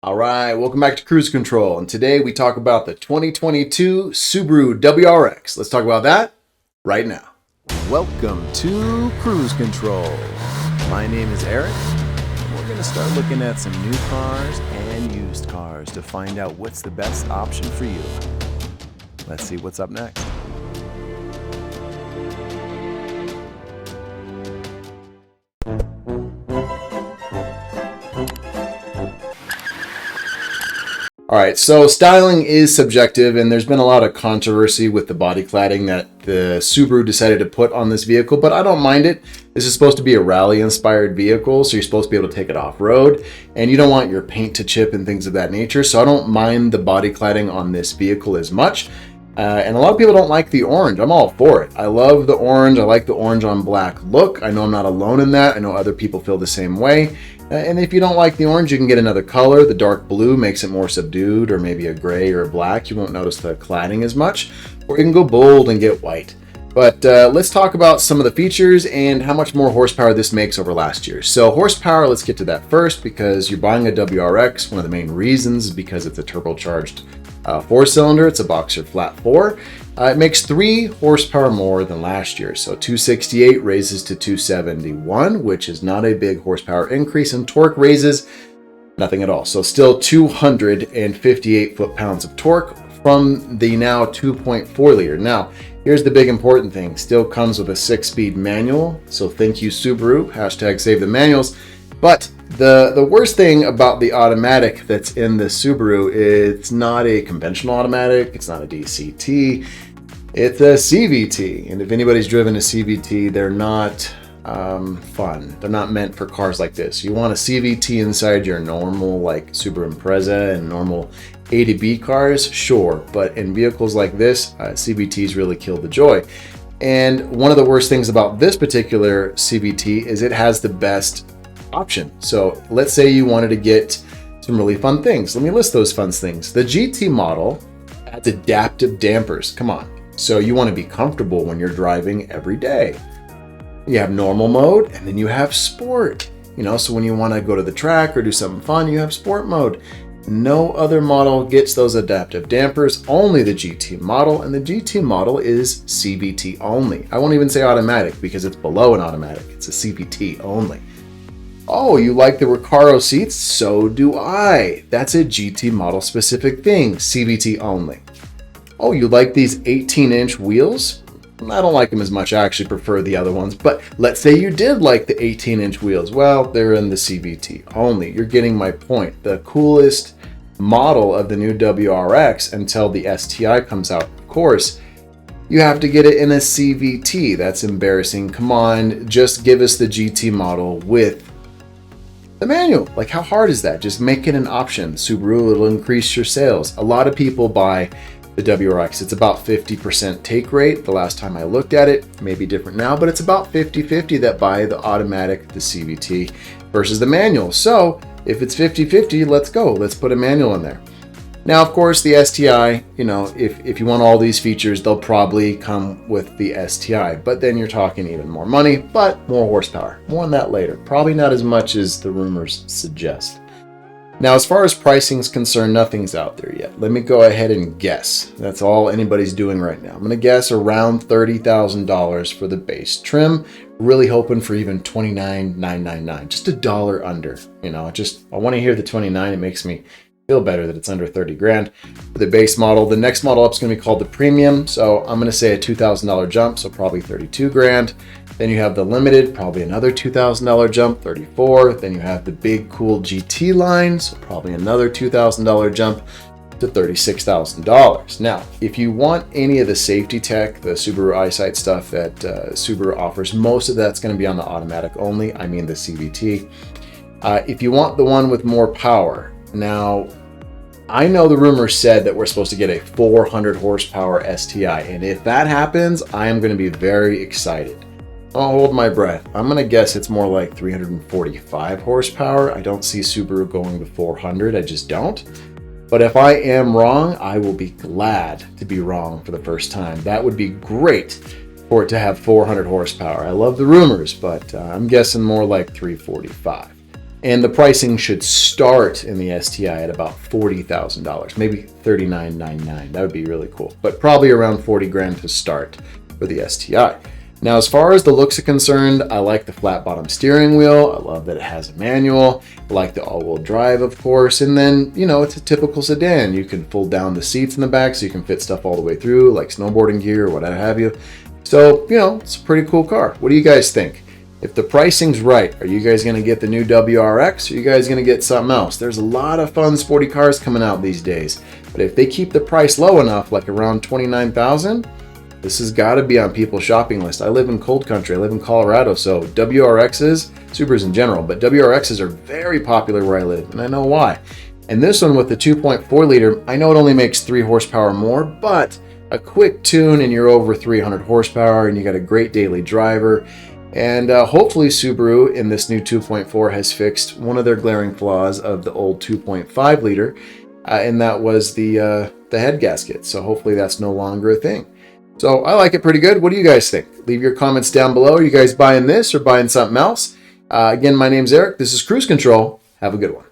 All right, welcome back to Cruise Control, and today we talk about the 2022 Subaru WRX. Let's talk about that right now. Welcome to Cruise Control. My name is Eric, and we're going to start looking at some new cars and used cars to find out what's the best option for you. Let's see what's up next. All right, so styling is subjective, and there's been a lot of controversy with the body cladding that the Subaru decided to put on this vehicle, but I don't mind it. This is supposed to be a rally-inspired vehicle, so you're supposed to be able to take it off-road, and you don't want your paint to chip and things of that nature, so I don't mind the body cladding on this vehicle as much. And a lot of people don't like the orange. I'm all for it. I love the orange. I like the orange on black look. I know I'm not alone in that. I know other people feel the same way. And if you don't like the orange, you can get another color. The dark blue makes it more subdued, or maybe a gray or a black. You won't notice the cladding as much. Or you can go bold and get white. But let's talk about some of the features and how much more horsepower this makes over last year. So horsepower, let's get to that first, because you're buying a WRX. One of the main reasons is because it's a turbocharged 4-cylinder. It's a boxer flat 4. It makes 3 horsepower more than last year. So 268 raises to 271, which is not a big horsepower increase, and torque raises nothing at all. So still 258 foot-pounds of torque from the now 2.4 liter. Now, here's the big important thing. Still comes with a 6-speed manual. So thank you, Subaru. Hashtag save the manuals. But the worst thing about the automatic that's in the Subaru is it's not a conventional automatic. It's not a DCT. It's a CVT. And if anybody's driven a CVT, they're not fun. They're not meant for cars like this. You want a CVT inside your normal, like Subaru Impreza and normal A to B cars, sure. But in vehicles like this, CVTs really kill the joy. And one of the worst things about this particular CVT is it has the best option. So let's say you wanted to get some really fun things. Let me list those fun things. The GT model adds adaptive dampers. Come on. So you want to be comfortable when you're driving every day. You have normal mode, and then you have sport. So when you want to go to the track or do something fun, you have sport mode. No other model gets those adaptive dampers, only the GT model, and the GT model is CVT only. I won't even say automatic because it's below an automatic. It's a CVT only. Oh, you like the Recaro seats? So do I. That's a GT model specific thing, CVT only. Oh, you like these 18-inch wheels? I don't like them as much. I actually prefer the other ones. But let's say you did like the 18-inch wheels. Well, they're in the CVT only. You're getting my point. The coolest model of the new WRX until the STI comes out, of course, you have to get it in a CVT. That's embarrassing. Come on, just give us the GT model with the manual. Like, how hard is that? Just make it an option. Subaru will increase your sales. A lot of people buy the WRX. It's about 50% take rate. The last time I looked at it, maybe different now, but it's about 50-50 that buy the automatic, the CVT versus the manual. So if it's 50-50, let's go. Let's put a manual in there. Now, of course, the STI, if you want all these features, they'll probably come with the STI, but then you're talking even more money, but more horsepower. More on that later. Probably not as much as the rumors suggest. Now, as far as pricing is concerned, nothing's out there yet. Let me go ahead and guess. That's all anybody's doing right now. I'm going to guess around $30,000 for the base trim. Really hoping for even $29,999, just $1 under. I want to hear the 29. It makes me feel better that it's under 30 grand for the base model. The next model up is going to be called the premium. So I'm going to say a $2,000 jump. So probably 32 grand. Then you have the limited, probably another $2,000 jump, 34. Then you have the big cool GT line. So probably another $2,000 jump to $36,000. Now, if you want any of the safety tech, the Subaru EyeSight stuff that Subaru offers, most of that's going to be on the automatic only. I mean the CVT. If you want the one with more power, now, I know the rumor said that we're supposed to get a 400 horsepower STI, and if that happens, I am going to be very excited. I'll hold my breath. I'm going to guess it's more like 345 horsepower. I don't see Subaru going to 400. I just don't. But if I am wrong, I will be glad to be wrong for the first time. That would be great for it to have 400 horsepower. I love the rumors, but I'm guessing more like 345. And the pricing should start in the STI at about $40,000, maybe $39,999. That would be really cool, but probably around 40 grand to start for the STI. Now, as far as the looks are concerned, I like the flat bottom steering wheel. I love that it has a manual. I like the all-wheel drive, of course. And then, you know, it's a typical sedan. You can fold down the seats in the back so you can fit stuff all the way through, like snowboarding gear or whatever have you. So, you know, it's a pretty cool car. What do you guys think? If the pricing's right, are you guys going to get the new WRX or are you guys going to get something else? There's a lot of fun sporty cars coming out these days. But if they keep the price low enough, like around $29,000, this has got to be on people's shopping list. I live in cold country. I live in Colorado, so WRXs, Subarus in general, but WRXs are very popular where I live, and I know why. And this one with the 2.4 liter, I know it only makes 3 horsepower more, but a quick tune and you're over 300 horsepower and you got a great daily driver. And hopefully Subaru in this new 2.4 has fixed one of their glaring flaws of the old 2.5 liter, and that was the head gasket. So hopefully that's no longer a thing. So I like it pretty good. What do you guys think? Leave your comments down below. Are you guys buying this or buying something else? Again, my name's Eric. This is Cruise Control. Have a good one.